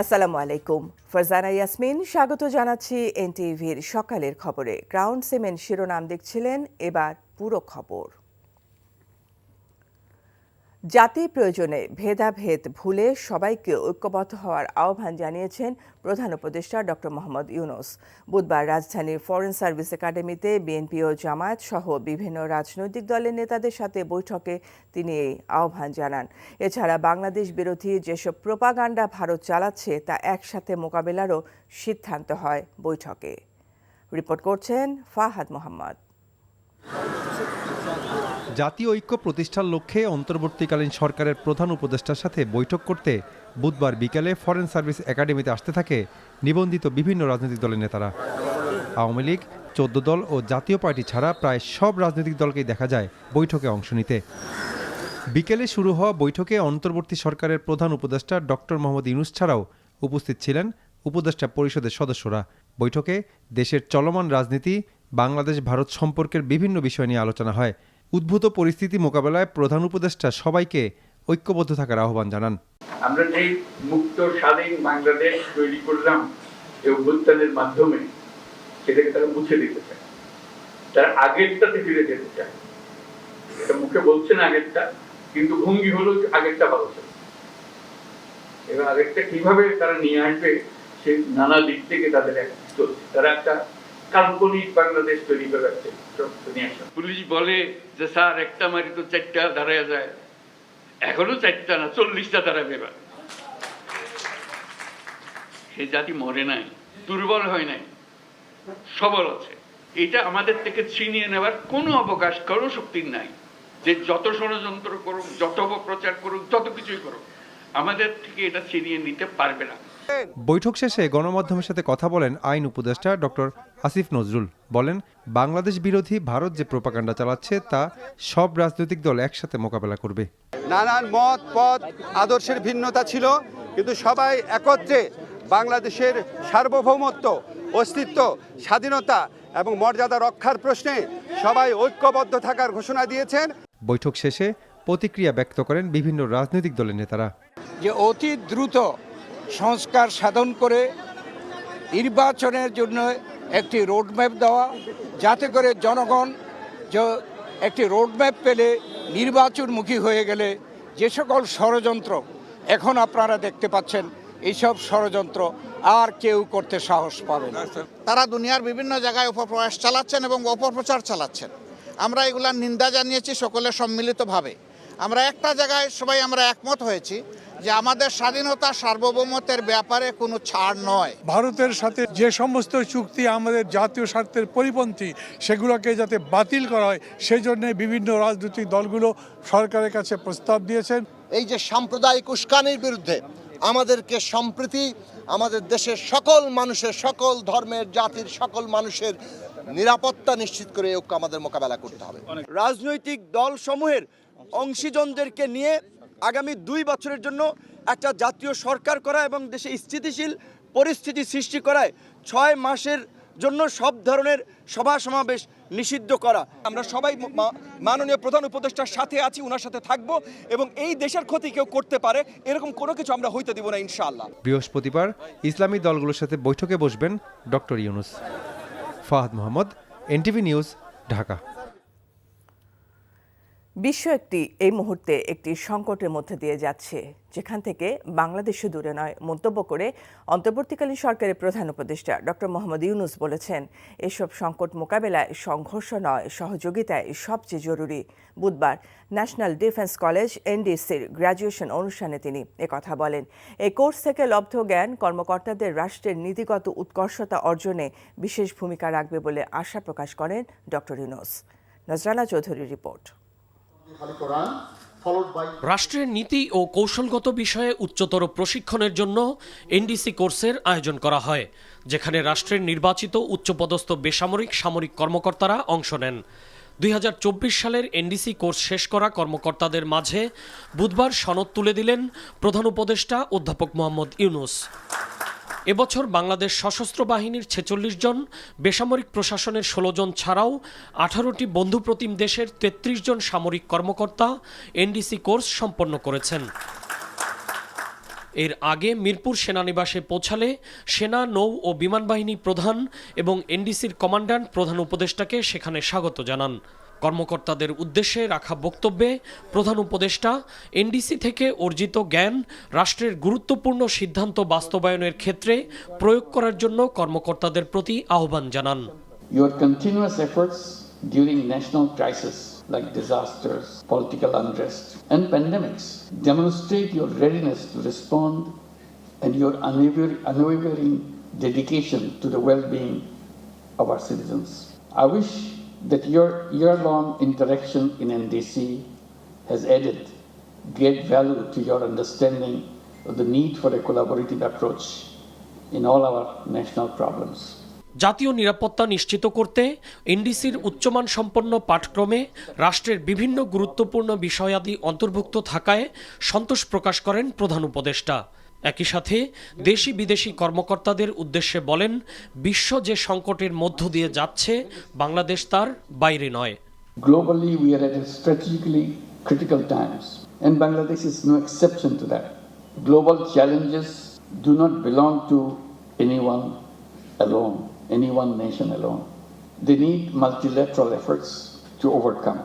আসসালামু আলাইকুম। ফারজানা ইয়াসমিন স্বাগত জানাচ্ছি এনটিভির সকালের খবরে। ক্রাউন সিমেন্ট শিরোনাম দেখছিলেন, এবার পুরো খবর। জাতি প্রয়োজনে ভেদাভেদ ভুলে সবাইকে ঐক্যবদ্ধ হওয়ার আহ্বান জানিয়েছেন প্রধান উপদেষ্টা ডক্টর মোহাম্মদ ইউনূস। বুধবার রাজধানীর ফরেন সার্ভিস একাডেমিতে বিএনপি ও জামায়াত সহ বিভিন্ন রাজনৈতিক দলের নেতাদের সাথে বৈঠকে তিনি এই আহ্বান জানান। এছাড়া বাংলাদেশ বিরোধী যেসব প্রোপাগান্ডা ভারত চালাচ্ছে তা একসাথে মোকাবেলারও সিদ্ধান্ত হয় বৈঠকে। রিপোর্ট করছেন ফাহাদ মোহাম্মদ। জাতীয় ঐক্য প্রতিষ্ঠার লক্ষ্যে অন্তর্বর্তীকালীন সরকারের প্রধান উপদেষ্টার সাথে বৈঠক করতে বুধবার বিকেলে ফরেন সার্ভিস একাডেমিতে আসতে থাকে নিবন্ধিত বিভিন্ন রাজনৈতিক দলের নেতারা। আওয়ামী লীগ, 14 দল ও জাতীয় পার্টি ছাড়া প্রায় সব রাজনৈতিক দলকেই দেখা যায় বৈঠকে অংশ নিতে। বিকেলে শুরু হওয়া বৈঠকে অন্তর্বর্তী সরকারের প্রধান উপদেষ্টা ডক্টর মোহাম্মদ ইউনূস ছাড়াও উপস্থিত ছিলেন উপদেষ্টা পরিষদের সদস্যরা। বৈঠকে দেশের চলমান রাজনীতি, বাংলাদেশ ভারত সম্পর্কের বিভিন্ন বিষয় নিয়ে আলোচনা হয়। উদ্ভূত পরিস্থিতি মোকাবেলায় প্রধান উপদেষ্টা সবাইকে ঐক্যবদ্ধ থাকার আহ্বান জানান। আমরা যে মুক্ত স্বাধীন বাংলাদেশ তৈরি করলাম এই অভ্যুত্থানের মাধ্যমে, সেটাকে তারা মুছে দিতে চায়, তারা আগেরটাতে ফিরে যেতে চায়। এটা মুখে বলছেন আগেরটা, কিন্তু ভঙ্গি হলো আগেরটা ভালো ছিল। এবার আগেরটা কিভাবে তারা নিয়ে আসবে সে নানা দিক থেকে তাদের চলছে। তারা একটা কাল্পনিক বাংলাদেশ তৈরি করে রাখছে। পুলিশ বলে যে স্যার একটা মারি তো 4টা দাঁড়ায় যায়, এখনো 4টা না 40টা দাঁড়াবে। এবার সে জাতি মরে নাই, দুর্বল হয় নাই, সবল আছে। এটা আমাদের থেকে ছিনিয়ে নেওয়ার কোনো অবকাশ, কোনো শক্তি নাই। যে যত ষড়যন্ত্র করুক, যত অপপ্রচার করুক, যত কিছুই করুক, আমাদের থেকে এটা ছিনিয়ে নিতে পারবে না। বৈঠক শেষে গণমাধ্যমের সাথে কথা বলেন আইন উপদেষ্টা ডক্টর আসিফ নজরুল। বলেন, বাংলাদেশ বিরোধী ভারত যে প্রোপাগান্ডা চালাচ্ছে তা সব রাজনৈতিক দল একসাথে মোকাবেলা করবে। নানান মত পথ আদর্শের ভিন্নতা ছিল, কিন্তু সবাই একত্রে বাংলাদেশের সার্বভৌমত্ব, অস্তিত্ব, স্বাধীনতা এবং মর্যাদা রক্ষার প্রশ্নে সবাই ঐক্যবদ্ধ থাকার ঘোষণা দিয়েছেন। বৈঠক শেষে প্রতিক্রিয়া ব্যক্ত করেন বিভিন্ন রাজনৈতিক দলের নেতারা। যে অতি দ্রুত সংস্কার সাধন করে নির্বাচনের জন্য একটি রোডম্যাপ দেওয়া, যাতে করে জনগণ একটি রোডম্যাপ পেলে নির্বাচনমুখী হয়ে গেলে যে সকল ষড়যন্ত্র এখন আপনারা দেখতে পাচ্ছেন, এইসব ষড়যন্ত্র আর কেউ করতে সাহস পাবে না। তারা দুনিয়ার বিভিন্ন জায়গায় অপপ্রয়াস চালাচ্ছেন এবং অপপ্রচার চালাচ্ছেন। আমরা এগুলার নিন্দা জানিয়েছি সকলে সম্মিলিতভাবে। আমরা একটা জায়গায় সবাই আমরা একমত হয়েছি যে আমাদের স্বাধীনতা সার্বভৌমত্বের ব্যাপারে কোনো ছাড় নয়। ভারতের সাথে যে সমস্ত চুক্তি আমাদের জাতীয় স্বার্থের পরিপন্থী, সেগুলোকে যাতে বাতিল করা হয় সেই জন্য বিভিন্ন রাজনৈতিক দলগুলো সরকারের কাছে প্রস্তাব দিয়েছেন। এই যে সাম্প্রদায়িক উস্কানির বিরুদ্ধে আমাদেরকে সম্প্রীতি, আমাদের দেশের সকল মানুষের, সকল ধর্মের, জাতির সকল মানুষের নিরাপত্তা নিশ্চিত করে ঐক্য আমাদের মোকাবেলা করতে হবে। রাজনৈতিক দলসমূহের অংশীজনদেরকে নিয়ে আগামী 2 বছরের জন্য একটা জাতীয় সরকার করা এবং দেশে স্থিতিশীল পরিস্থিতি সৃষ্টি করায় 6 মাসের জন্য সব ধরনের সভা সমাবেশ নিষিদ্ধ করা। আমরা সবাই মাননীয় প্রধান উপদেষ্টার সাথে আছি, ওনার সাথে থাকবো এবং এই দেশের ক্ষতি কেউ করতে পারে এরকম কোনো কিছু আমরা হইতে দিব না ইনশাআল্লাহ। বৃহস্পতিবার ইসলামী দলগুলোর সাথে বৈঠকে বসবেন doctor Yunus. Fahad Mohammad, NTV news, Dhaka. বিশ্ব এই মুহূর্তে একটি সংকটের মধ্যে দিয়ে যাচ্ছে, যেখান থেকে বাংলাদেশে দূরে নয় মন্তব্য করে অন্তর্বর্তীকালীন সরকারের প্রধান উপদেষ্টা ডক্টর মোহাম্মদ ইউনূস বলেছেন, এসব সংকট মোকাবেলায় সংঘর্ষ নয়, সহযোগিতায় সবচেয়ে জরুরি। বুধবার ন্যাশনাল ডিফেন্স কলেজ এনডিসির গ্র্যাজুয়েশন অনুষ্ঠানে তিনি একথা বলেন। এই কোর্স থেকে লব্ধ জ্ঞান কর্মকর্তাদের রাষ্ট্রের নীতিগত উৎকর্ষতা অর্জনে বিশেষ ভূমিকা রাখবে বলে আশা প্রকাশ করেন ডক্টর ইউনূস। নজরানা চৌধুরীর রিপোর্ট। রাষ্ট্রের নীতি ও কৌশলগত বিষয়ে উচ্চতর প্রশিক্ষণের জন্য এনডিসি কোর্সের আয়োজন করা হয়, যেখানে রাষ্ট্রের নির্বাচিত উচ্চপদস্থ বেসামরিক সামরিক কর্মকর্তারা অংশ নেন। 2024 সালের এনডিসি কোর্স শেষ করা কর্মকর্তাদের মাঝে বুধবার সনদ তুলে দিলেন প্রধান উপদেষ্টা অধ্যাপক মোহাম্মদ ইউনূস। এবছর বাংলাদেশ সশস্ত্র বাহিনীর 46 জন, বেসামরিক প্রশাসনের 16 জন ছাড়াও 18টি বন্ধুপ্রতিম দেশের 33 জন সামরিক কর্মকর্তা এনডিসি কোর্স সম্পন্ন করেছেন। এর আগে মিরপুর সেনানিবাসে পৌঁছালে সেনা, নৌ ও বিমান বাহিনী প্রধান এবং এনডিসির কমান্ড্যান্ট প্রধান উপদেষ্টাকে সেখানে স্বাগত জানান। কর্মকর্তাদের উদ্দেশ্যে রাখা বক্তব্যে প্রধান উপদেষ্টা এনডিসি থেকে অর্জিত জ্ঞান রাষ্ট্রের গুরুত্বপূর্ণ সিদ্ধান্ত বাস্তবায়নের ক্ষেত্রে প্রয়োগ করার জন্য কর্মকর্তাদের প্রতি আহ্বান জানান। Your continuous efforts during national crises like disasters, political unrest, and pandemics demonstrate your readiness to respond and your unwavering dedication to the well-being of our citizens. I wish that your year-long interaction in NDC has added great value to your understanding of the need for a collaborative approach in all our national problems. জাতীয় নিরাপত্তা নিশ্চিত করতে এনডিসির উচ্চমান সম্পন্ন পাঠক্রমে রাষ্ট্রের বিভিন্ন গুরুত্বপূর্ণ বিষয়াদি অন্তর্ভুক্ত থাকায় সন্তোষ প্রকাশ করেন প্রধান উপদেষ্টা। একই সাথে দেশি বিদেশি কর্মকর্তাদের উদ্দেশ্যে বলেন, বিশ্ব যে সংকটের মধ্য দিয়ে যাচ্ছে বাংলাদেশ তার বাইরে নয়। Globally, we are at a strategically critical times, and Bangladesh is no exception to that. Global challenges do not belong to anyone alone, any one nation alone. They need multilateral efforts to overcome.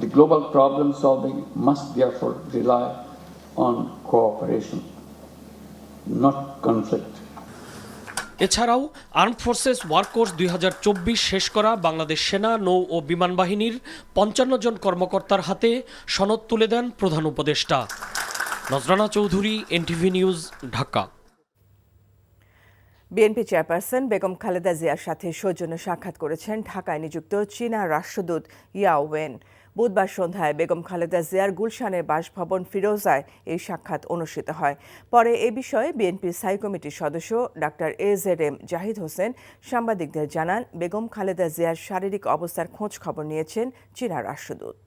The global problem solving must therefore rely on cooperation, not conflict. এছাড়াও armed forces ওয়ার্ককোর্স 2024 শেষ করা বাংলাদেশ সেনা, নৌ ও বিমান বাহিনীর 55 জন কর্মকর্তার হাতে সনদ তুলে দেন প্রধান উপদেষ্টা। Nazrana Chowdhury, NTV news, Dhaka. BNP chairperson Begum Khaleda জিয়ার সাথে সৌজন্য সাক্ষাৎ করেছেন ঢাকায় নিযুক্ত চীনা রাষ্ট্রদূত ইয়াও ওয়েন। বুধবার সন্ধ্যায় বেগম খালেদা জিয়ার গুলশানের বাসভবন ফিরোজায় এই সাক্ষাৎ অনুষ্ঠিত হয়। পরে এ বিষয়ে বিএনপির স্থায়ী কমিটির সদস্য ডাক্তার AZM জাহিদ হোসেন সাংবাদিকদের জানান, বেগম খালেদা জিয়ার শারীরিক অবস্থার খোঁজ খবর নিয়েছেন চীনা রাষ্ট্রদূত।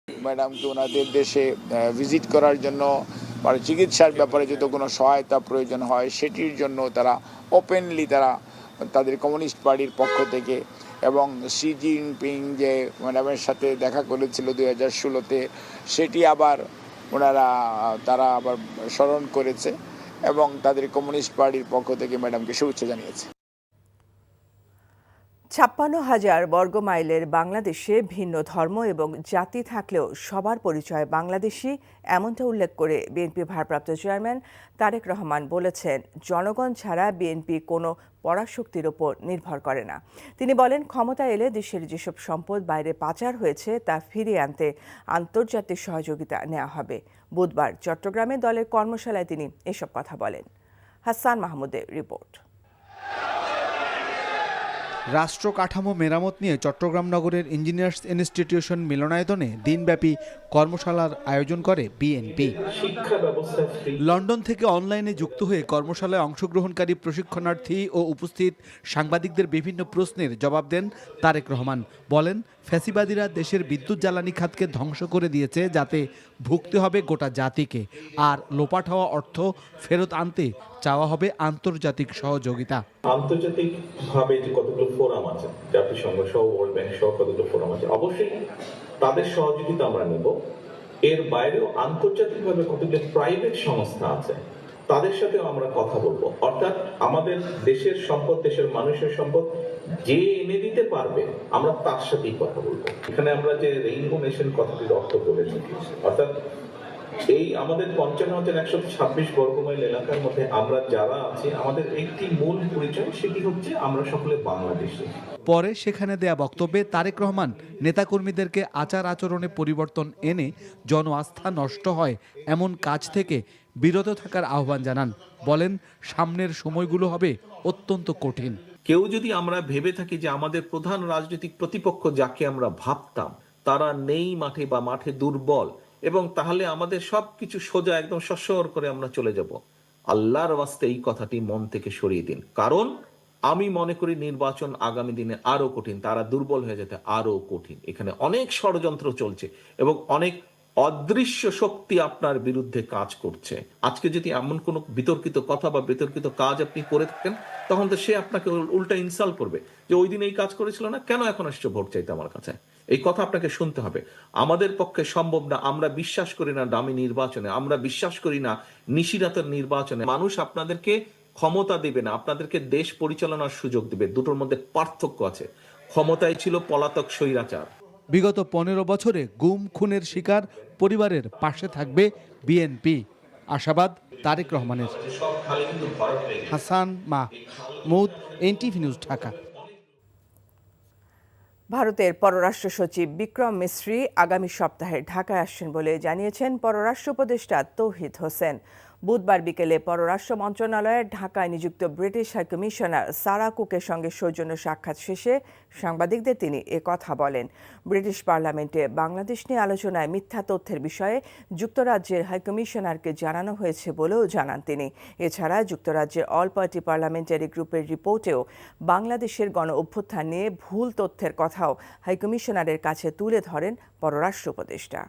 ম্যাডামকে ওনাদের দেশে ভিজিট করার জন্য মানে চিকিৎসার ব্যাপারে যদি কোনো সহায়তা প্রয়োজন হয় সেটির জন্য তারা ওপেনলি তাদের কমিউনিস্ট পার্টির পক্ষ থেকে এবং শি জিনপিং যে ম্যাডামের সাথে দেখা করেছিল 2016-তে সেটি আবার তারা আবার স্মরণ করেছে এবং তাদের কমিউনিস্ট পার্টির পক্ষ থেকে ম্যাডামকে শুভেচ্ছা জানিয়েছে। 56,000 বর্গমাইলের বাংলাদেশে ভিন্ন ধর্ম এবং জাতি থাকলেও সবার পরিচয় বাংলাদেশি, এমনটা উল্লেখ করে বিএনপি ভারপ্রাপ্ত চেয়ারম্যান তারেক রহমান বলেছেন, জনগণ ছাড়া বিএনপি কোনো পরাশক্তির ওপর নির্ভর করে না। তিনি বলেন, ক্ষমতা এলে দেশের যেসব সম্পদ বাইরে পাচার হয়েছে তা ফিরিয়ে আনতে আন্তর্জাতিক সহযোগিতা নেওয়া হবে। বুধবার চট্টগ্রামে দলের কর্মশালায় তিনি এসব কথা বলেন। হাসান মাহমুদের রিপোর্ট। রাষ্ট্র কাঠামো মেরামত নিয়ে চট্টগ্রাম নগরের ইঞ্জিনিয়ার্স ইনস্টিটিউশন মিলনায়তনে দিনব্যাপী কর্মশালার আয়োজন করে বিএনপি। লন্ডন থেকে অনলাইনে যুক্ত হয়ে কর্মশালায় অংশগ্রহণকারী প্রশিক্ষণার্থী ও উপস্থিত সাংবাদিকদের বিভিন্ন প্রশ্নের জবাব দেন তারেক রহমান। বলেন, ফ্যাসিবাদীরা দেশের বিদ্যুৎ জ্বালানি খাতকে ধ্বংস করে দিয়েছে, যাতে ভুগতে হবে গোটা জাতিকে, আর লোপাট হওয়া অর্থ ফেরত আনতে চাওয়া হবে আন্তর্জাতিক সহযোগিতা। আন্তর্জাতিক ভাবে যে কতগুলো ফোরাম আছে, জাতিসংঘ সহ, ওয়ার্ল্ড ব্যাংক সহ কতগুলো ফোরাম আছে, অবশ্যই তাদের সহযোগিতা আমরা নেব। এর বাইরেও আন্তর্জাতিকভাবে কতগুলো প্রাইভেট সংস্থা আছে, তাদের সাথেও আমরা কথা বলবো। অর্থাৎ আমাদের দেশের সম্পদ, দেশের মানুষের সম্পদ যে এনে দিতে পারবে আমরা তার সাথেই কথা বলবো। এখানে আমরা যে রেইনবো নেশন কথাটির অর্থ করেছি, অর্থাৎ এই আমাদের 55,126 বর্গমাইল এলাকার মধ্যে আমরা যারা আছি, আমাদের একটি মূল পরিচয়, সেটি হচ্ছে আমরা সকলে বাংলাদেশী। পরে সেখানে দেয়া বক্তব্যে তারেক রহমান নেতাকর্মীদেরকে আচার আচরণে পরিবর্তন এনে জন আস্থা নষ্ট হয় এমন কাজ থেকে বিরত থাকার আহ্বান জানান। বলেন, সামনের সময়গুলো হবে অত্যন্ত কঠিন। কেউ যদি আমরা ভেবে থাকি যে আমাদের প্রধান রাজনৈতিক প্রতিপক্ষ যাকে আমরা ভাবতাম তারা নেই মাঠে বা মাঠে দুর্বল, এবং তাহলে আমাদের সবকিছু সোজা একদম সসর করে আমরা চলে যাব, আল্লাহর ওয়াস্তে এই কথাটি মন থেকে সরিয়ে দিন। কারণ আমি মনে করি নির্বাচন আগামী দিনে আরো কঠিন, তারা দুর্বল হয়ে যেতে আরো কঠিন। এখানে অনেক ষড়যন্ত্র চলছে এবং অনেক অদৃশ্য শক্তি আপনার বিরুদ্ধে কাজ করছে। আজকে যদি এমন কোনো বিতর্কিত কথা বা বিতর্কিত কাজ আপনি করে থাকেন, তখন তো সে আপনাকে উল্টা ইনসাল্ট করবে যে ওই দিন এই কাজ করেছিল না, কেন এখন আসছে ভোট চাইতে আমার কাছে। এই কথা আপনাকে শুনতে হবে। আমাদের পক্ষে সম্ভব না। আমরা বিশ্বাস করি না দামি নির্বাচনে, আমরা বিশ্বাস করি না নিশিরাতের নির্বাচনে। মানুষ আপনাদেরকে ক্ষমতা দিবে না, আপনাদেরকে দেশ পরিচালনার সুযোগ দিবে। দুটোর মধ্যে পার্থক্য আছে। ক্ষমতায় ছিল পলাতক স্বৈরাচার। বিগত 15 বছরে গুম খুনের শিকার পরিবারের পাশে থাকবে বিএনপি, আশাবাদ তারেক রহমানের। Hasan Mahmud, NTV news, Dhaka. ভারতের পররাষ্ট্র সচিব বিক্রম মিশ্রি আগামী সপ্তাহে ঢাকায় আসছেন বলে জানিয়েছেন পররাষ্ট্র উপদেষ্টা তৌহিদ হোসেন। বুধবার বিকেলে পররাষ্ট্র মন্ত্রণালয়ের ঢাকায় নিযুক্ত ব্রিটিশ হাইকমিশনার সারা কুকের সঙ্গে সৌজন্য সাক্ষাৎ শেষে সাংবাদিকদের তিনি কথা বলেন। ব্রিটিশ পার্লামেন্টে বাংলাদেশ নিয়ে আলোচনায় মিথ্যা তথ্যের বিষয়ে যুক্তরাজ্যের হাইকমিশনারকে জানানো হয়েছে বলেও জানান তিনি। এছাড়া যুক্তরাজ্যের অল পার্টি পার্লামেন্টারি গ্রুপের রিপোর্টেও বাংলাদেশের গণ অভ্যুত্থান নিয়ে ভুল তথ্যের কথাও হাইকমিশনারের কাছে তুলে ধরেন পররাষ্ট্র উপদেষ্টা।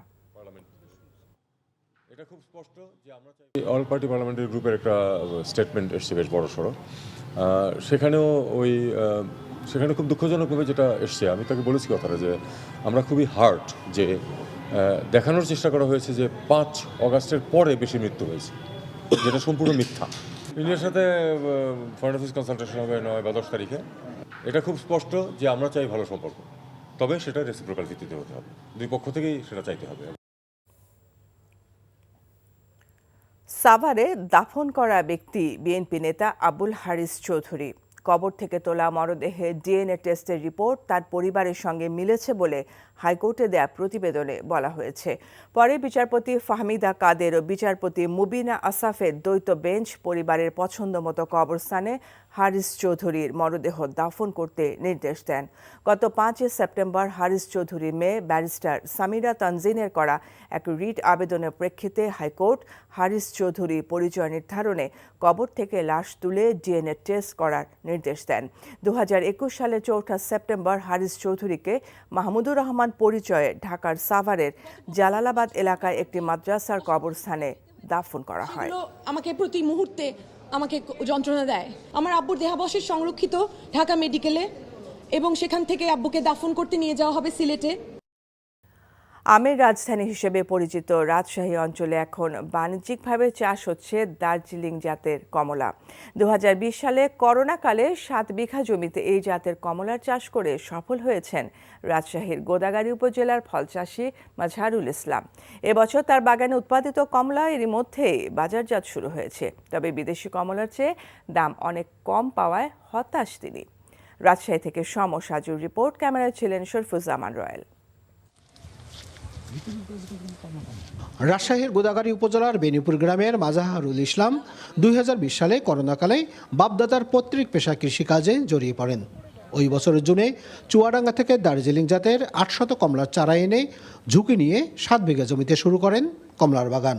এটা খুব স্পষ্ট যে আমরা অল পার্টি পার্লামেন্টারি গ্রুপের একটা স্টেটমেন্ট এসছে বেশ বড়সড়। সেখানে খুব দুঃখজনকভাবে যেটা এসছে, আমি তাকে বলেছি কথাটা যে আমরা খুবই হার্ট যে দেখানোর চেষ্টা করা হয়েছে যে 5 অগাস্টের পরে বেশি মৃত্যু হয়েছে, যেটা সম্পূর্ণ মিথ্যা। ইন্ডিয়ার সাথে ফরেন অফিস কনসালটেশন হবে 9 বা 10 তারিখে। এটা খুব স্পষ্ট যে আমরা চাই ভালো সম্পর্ক, তবে সেটা রেসিপ্রোকাল ভিত্তিতে হতে হবে, দুই পক্ষ থেকেই সেটা চাইতে হবে। সাভারে দাফন করা ব্যক্তি বিএনপি নেতা আবুল হারিস চৌধুরী। কবর থেকে তোলা মরদেহে ডিএনএ টেস্টের রিপোর্ট তার পরিবারের সঙ্গে মিলেছে বলে হাইকোর্টে দেয়া প্রতিবেদনে বলা হয়েছে। পরে বিচারপতি ফাহমিদা কাদের ও বিচারপতি মুবিনা আসাফের দ্বৈত বেঞ্চ পরিবারের পছন্দমতো কবরস্থানে হারিস চৌধুরীর মরদেহ দাফন করতে নির্দেশ দেন। গত 5 সেপ্টেম্বর হারিস চৌধুরীর মেয়ে ব্যারিস্টার সামিরা তানজিনের করা এক রিট আবেদনের প্রেক্ষিতে হাইকোর্ট হারিস চৌধুরীর পরিচয় নির্ধারণে কবর থেকে লাশ তুলে ডিএনএ টেস্ট করার নির্দেশ দেন। 2021 সালের 4 সেপ্টেম্বর হারিস চৌধুরীকে মাহমুদুর রহমান পরিচয়ে ঢাকার সাভারের জালালাবাদ এলাকায় একটি মাদ্রাসার কবরস্থানে দাফন করা হয়। আমাকে প্রতি মুহূর্তে আমাকে যন্ত্রণা দেয়। আমার আব্বুর দেহাবশেষ সংরক্ষিত ঢাকা মেডিকেলে এবং সেখান থেকে আব্বুকে দাফন করতে নিয়ে যাওয়া হবে সিলেটে। আমের রাজধানী হিসেবে পরিচিত রাজশাহী অঞ্চলে এখন বাণিজ্যিকভাবে চাষ হচ্ছে দার্জিলিং জাতের কমলা। 2020 সালে করোনাকালে 7 বিঘা জমিতে এই জাতের কমলার চাষ করে সফল হয়েছেন রাজশাহীর গোদাগাড়ী উপজেলার ফল চাষী মাজহারুল ইসলাম। এবছর তার বাগানে উৎপাদিত কমলা এরই মধ্যেই বাজারজাত শুরু হয়েছে। তবে বিদেশি কমলার চেয়ে দাম অনেক কম পাওয়ায় হতাশ তিনি। রাজশাহী থেকে সাজুর রিপোর্ট, ক্যামেরায় ছিলেন শরফুজ্জামান রয়েল। রাজশাহীর গোদাগাড়ী উপজেলার বেনিপুর গ্রামের মাজহারুল ইসলাম 2020 সালে করোনাকালে বাপদাদার পৈতৃক পেশা কৃষিকাজে জড়িয়ে পড়েন। ওই বছরের জুনে চুয়াডাঙ্গা থেকে দার্জিলিং জাতের 800 কমলার চারা এনে ঝুঁকি নিয়ে 7 বিঘা জমিতে শুরু করেন কমলার বাগান।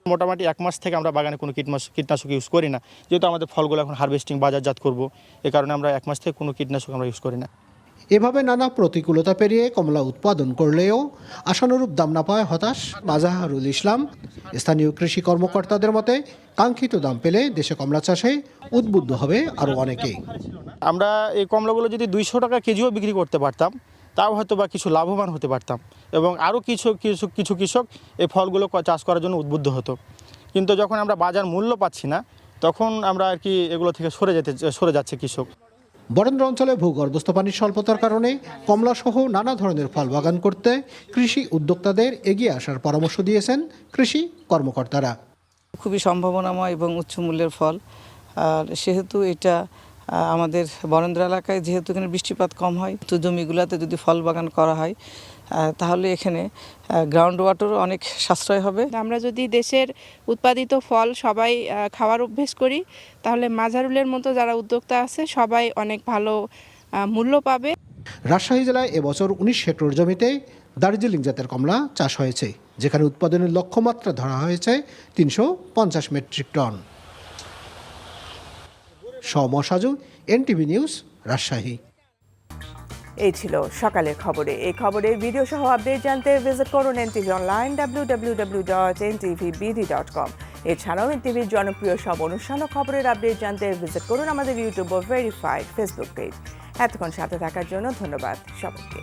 মোটামুটি 1 মাস থেকে আমরা বাগানে কোনো কীটনাশক ইউজ করি না, যেহেতু আমাদের ফলগুলো এখন হারভেস্টিং বাজারজাত করব, এ কারণে আমরা 1 মাস থেকে কোনো কীটনাশক আমরা ইউজ করি না। এভাবে নানা প্রতিকূলতা পেরিয়ে কমলা উৎপাদন করলেও আশানুরূপ দাম না পাওয়ায় হতাশ মাজহারুল ইসলাম। স্থানীয় কৃষি কর্মকর্তাদের মতে কাঙ্ক্ষিত দাম পেলে দেশে কমলা চাষে উদ্বুদ্ধ হবে আরও অনেকেই। আমরা এই কমলাগুলো যদি 200 টাকা কেজিও বিক্রি করতে পারতাম, তাও হয়তো বা কিছু লাভবান হতে পারতাম এবং আরও কিছু কৃষক এই ফলগুলো চাষ করার জন্য উদ্বুদ্ধ হতো। কিন্তু যখন আমরা বাজার মূল্য পাচ্ছি না, তখন আমরা আর কি এগুলো থেকে সরে যাচ্ছে কৃষক। বরেন্দ্র অঞ্চলে ভূগর্ভস্থ পানির স্বল্পতার কারণে কমলা সহ নানা ধরনের ফল বাগান করতে কৃষি উদ্যোক্তাদের এগিয়ে আসার পরামর্শ দিয়েছেন কৃষি কর্মকর্তারা। খুবই সম্ভাবনাময় এবং উচ্চ মূল্যের ফল, আর সেহেতু এটা আমাদের বরেন্দ্র এলাকায় যেহেতু এখানে বৃষ্টিপাত কম হয়, তো জমিগুলোতে যদি ফল বাগান করা হয় তাহলে এখানে গ্রাউন্ড ওয়াটারও অনেক সাশ্রয় হবে। আমরা যদি দেশের উৎপাদিত ফল সবাই খাওয়ার অভ্যেস করি, তাহলে মাজহারুলের মতো যারা উদ্যোক্তা আছে সবাই অনেক ভালো মূল্য পাবে। রাজশাহী জেলায় এবছর 19 হেক্টর জমিতে দার্জিলিং জাতের কমলা চাষ হয়েছে, যেখানে উৎপাদনের লক্ষ্যমাত্রা ধরা হয়েছে 350 metric ton. Saju, NTV news, Rajshahi. এই ছিল সকালের খবরে। এই খবরের ভিডিও সহ আপডেট জানতে ভিজিট করুন এনটিভি অনলাইন www.ntvbd.com। এছাড়াও এনটিভির জনপ্রিয় সব অনুষ্ঠান ও খবরের আপডেট জানতে ভিজিট করুন আমাদের ইউটিউব ও ভেরিফাইড ফেসবুক পেজ। এতক্ষণ সাথে থাকার জন্য ধন্যবাদ সবাইকে।